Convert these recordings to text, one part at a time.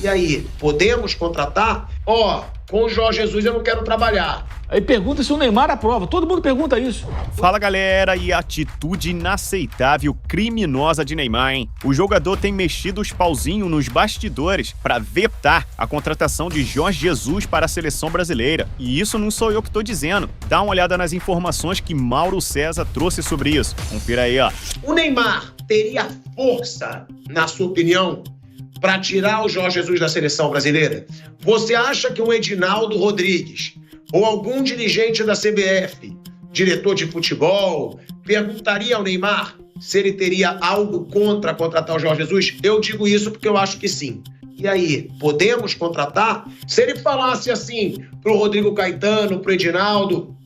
E aí, podemos contratar? Com o Jorge Jesus eu não quero trabalhar. Aí pergunta se o Neymar aprova. Todo mundo pergunta isso. Fala, galera, e atitude inaceitável, criminosa de Neymar, hein? O jogador tem mexido os pauzinhos nos bastidores para vetar a contratação de Jorge Jesus para a seleção brasileira. E isso não sou eu que tô dizendo. Dá uma olhada nas informações que Mauro César trouxe sobre isso. Confira aí, ó. O Neymar teria força, na sua opinião, para tirar o Jorge Jesus da seleção brasileira? Você acha que um Edinaldo Rodrigues ou algum dirigente da CBF, diretor de futebol, perguntaria ao Neymar se ele teria algo contra contratar o Jorge Jesus? Eu digo isso porque eu acho que sim. E aí, podemos contratar? Se ele falasse assim pro Rodrigo Caetano, pro Edinaldo,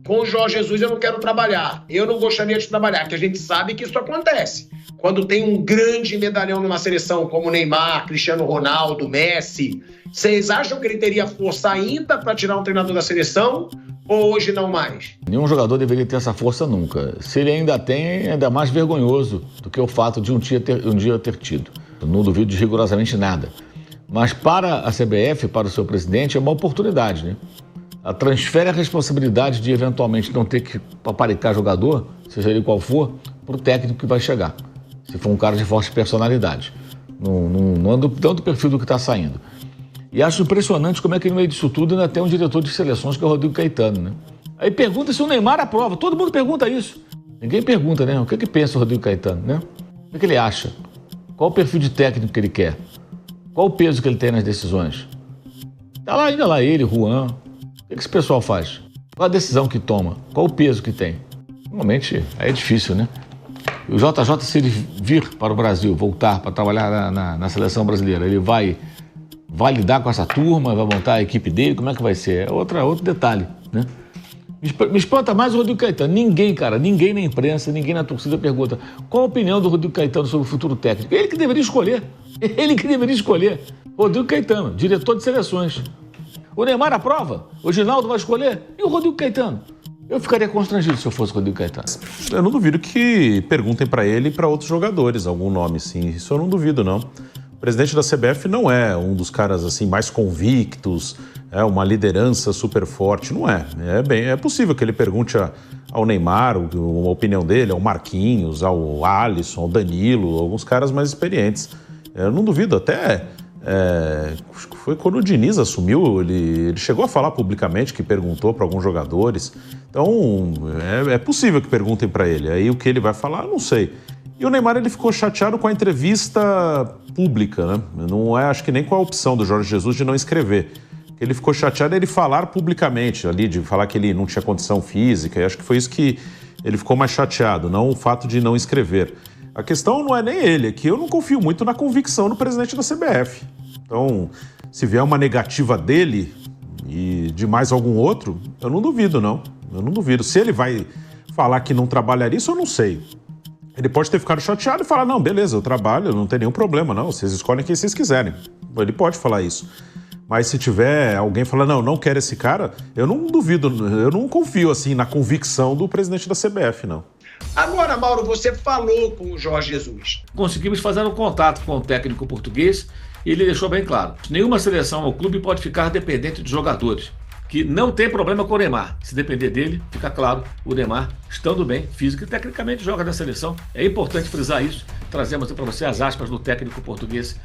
com o Jorge Jesus eu não quero trabalhar, eu não gostaria de trabalhar, que a gente sabe que isso acontece. Quando tem um grande medalhão numa seleção como Neymar, Cristiano Ronaldo, Messi, vocês acham que ele teria força ainda para tirar um treinador da seleção ou hoje não mais? Nenhum jogador deveria ter essa força nunca. Se ele ainda tem, é ainda mais vergonhoso do que o fato de um dia ter tido. Eu não duvido de rigorosamente nada. Mas para a CBF, para o seu presidente, é uma oportunidade, né? Ela transfere a responsabilidade de eventualmente não ter que paparicar jogador, seja ele qual for, para o técnico que vai chegar. Se for um cara de forte personalidade. Não anda tanto o perfil do que está saindo. E acho impressionante como é que no meio disso tudo ainda tem um diretor de seleções que é o Rodrigo Caetano, né? Aí pergunta se o Neymar aprova. Todo mundo pergunta isso. Ninguém pergunta, né? O que pensa o Rodrigo Caetano, né? O que ele acha? Qual o perfil de técnico que ele quer? Qual o peso que ele tem nas decisões? Tá lá ainda ele, Juan. O que esse pessoal faz? Qual a decisão que toma? Qual o peso que tem? Normalmente aí é difícil, né? O JJ, se ele vir para o Brasil, voltar para trabalhar na seleção brasileira, ele vai lidar com essa turma, vai montar a equipe dele, como é que vai ser? É outro detalhe, né? Me espanta mais o Rodrigo Caetano. Ninguém na imprensa, ninguém na torcida pergunta qual a opinião do Rodrigo Caetano sobre o futuro técnico. Ele que deveria escolher. Rodrigo Caetano, diretor de seleções. O Neymar aprova, o Ginaldo vai escolher e o Rodrigo Caetano. Eu ficaria constrangido se eu fosse o Rodrigo Caetano. Eu não duvido que perguntem para ele e para outros jogadores algum nome, sim. Isso eu não duvido, não. O presidente da CBF não é um dos caras assim mais convictos, é uma liderança super forte, não é. É possível que ele pergunte ao Neymar a opinião dele, ao Marquinhos, ao Alisson, ao Danilo, alguns caras mais experientes. Eu não duvido, até foi quando o Diniz assumiu, ele chegou a falar publicamente que perguntou para alguns jogadores. Então, é possível que perguntem para ele. Aí o que ele vai falar, eu não sei. E o Neymar, ele ficou chateado com a entrevista pública, né? Não acho que nem com a opção do Jorge Jesus de não escrever. Ele ficou chateado ele falar publicamente ali, de falar que ele não tinha condição física. E acho que foi isso que ele ficou mais chateado, não o fato de não escrever. A questão não é nem ele, é que eu não confio muito na convicção do presidente da CBF. Então, se vier uma negativa dele e de mais algum outro, eu não duvido, não. Eu não duvido. Se ele vai falar que não trabalharia, isso eu não sei. Ele pode ter ficado chateado e falar, não, beleza, eu trabalho, não tem nenhum problema, não. Vocês escolhem quem vocês quiserem. Ele pode falar isso. Mas se tiver alguém falando, não quero esse cara, eu não duvido, eu não confio assim na convicção do presidente da CBF, não. Agora, Mauro, você falou com o Jorge Jesus. Conseguimos fazer um contato com o técnico português e ele deixou bem claro: nenhuma seleção ou clube pode ficar dependente de jogadores. Que não tem problema com o Neymar. Se depender dele, fica claro, o Neymar, estando bem, físico e tecnicamente, joga na seleção. É importante frisar isso. Trazemos para você as aspas do técnico português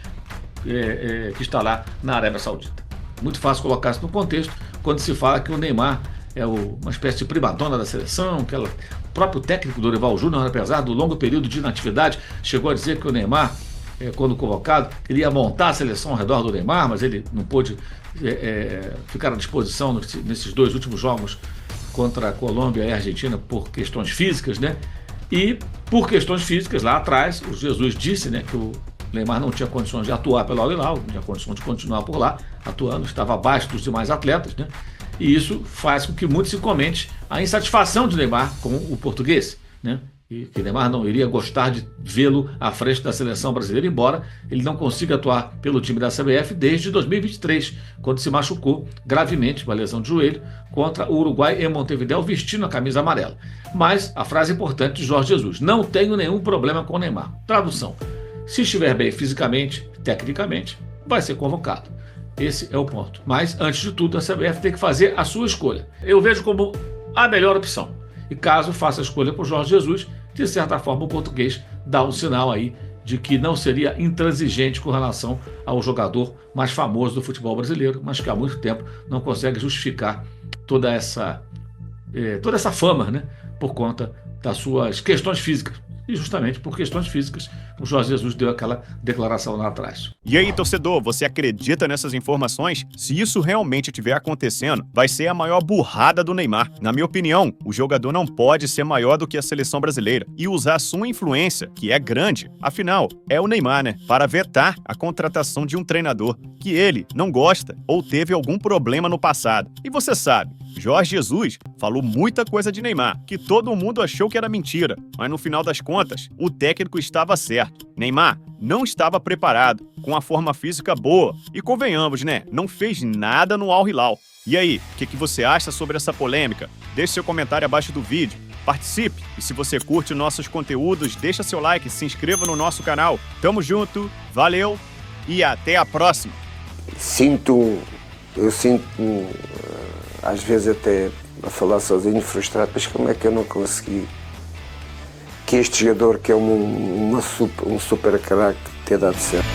que está lá na Arábia Saudita. Muito fácil colocar isso no contexto quando se fala que o Neymar é uma espécie de primadona da seleção, o próprio técnico Dorival Júnior, apesar do longo período de inatividade, chegou a dizer que o Neymar, quando convocado, queria montar a seleção ao redor do Neymar, mas ele não pôde ficar à disposição nesses dois últimos jogos contra a Colômbia e a Argentina por questões físicas, né? E por questões físicas, lá atrás, o Jesus disse, né, que o Neymar não tinha condições de atuar pelo Al-Hilal, não tinha condições de continuar por lá, atuando, estava abaixo dos demais atletas, né? E isso faz com que muito se comente a insatisfação de Neymar com o português, né? E que Neymar não iria gostar de vê-lo à frente da seleção brasileira, embora ele não consiga atuar pelo time da CBF desde 2023, quando se machucou gravemente, uma lesão de joelho, contra o Uruguai em Montevidéu, vestindo a camisa amarela. Mas a frase importante de Jorge Jesus: não tenho nenhum problema com o Neymar. Tradução: se estiver bem fisicamente, tecnicamente, vai ser convocado. Esse é o ponto. Mas, antes de tudo, a CBF tem que fazer a sua escolha. Eu vejo como a melhor opção. E caso faça a escolha por Jorge Jesus, de certa forma o português dá um sinal aí de que não seria intransigente com relação ao jogador mais famoso do futebol brasileiro, mas que há muito tempo não consegue justificar toda essa fama, né, por conta das suas questões físicas. E justamente por questões físicas, o Jorge Jesus deu aquela declaração lá atrás. E aí, torcedor, você acredita nessas informações? Se isso realmente estiver acontecendo, vai ser a maior burrada do Neymar. Na minha opinião, o jogador não pode ser maior do que a seleção brasileira e usar sua influência, que é grande, afinal, é o Neymar, né? Para vetar a contratação de um treinador que ele não gosta ou teve algum problema no passado. E você sabe, Jorge Jesus falou muita coisa de Neymar, que todo mundo achou que era mentira, mas no final das contas, o técnico estava certo. Neymar não estava preparado, com a forma física boa, e convenhamos, né, não fez nada no Al Hilal. E aí, o que você acha sobre essa polêmica? Deixe seu comentário abaixo do vídeo, participe, e se você curte nossos conteúdos, deixa seu like, se inscreva no nosso canal. Tamo junto, valeu e até a próxima! Eu sinto-me, às vezes até a falar sozinho, frustrado, mas como é que eu não consegui que este jogador, que é um super craque, tenha dado certo?